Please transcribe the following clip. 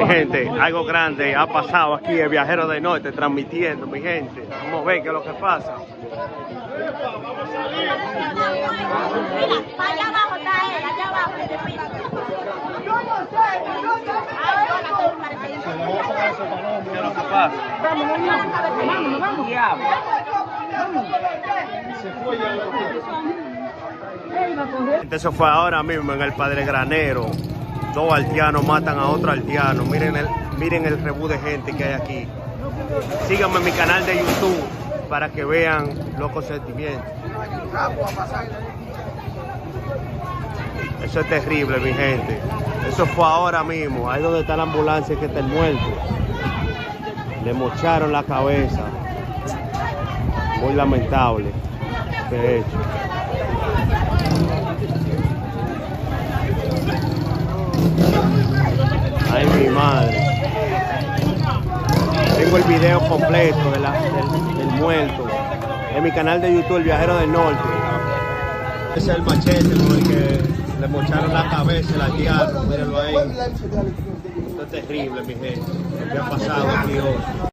Mi gente, algo grande ha pasado aquí, el Viajero del Norte transmitiendo, mi gente. Vamos a ver qué es lo que pasa. Mira, allá abajo está él, allá abajo, mira. ¿Qué es lo que pasa? Eso fue ahora mismo en el Padre Granero. Dos haitianos matan a otro haitiano. Miren el rebú de gente que hay aquí. Síganme en mi canal de YouTube para que vean los consentimientos. Eso es terrible, mi gente. Eso fue ahora mismo. Ahí donde está la ambulancia que está el muerto. Le mocharon la cabeza. Muy lamentable este hecho. Ay, mi madre. Tengo el video completo del muerto en mi canal de YouTube, El Viajero del Norte. Ese es el machete con el que le mocharon la cabeza el haitiano. Mírenlo ahí. Esto es terrible, mi gente. Lo que ha pasado aquí hoy.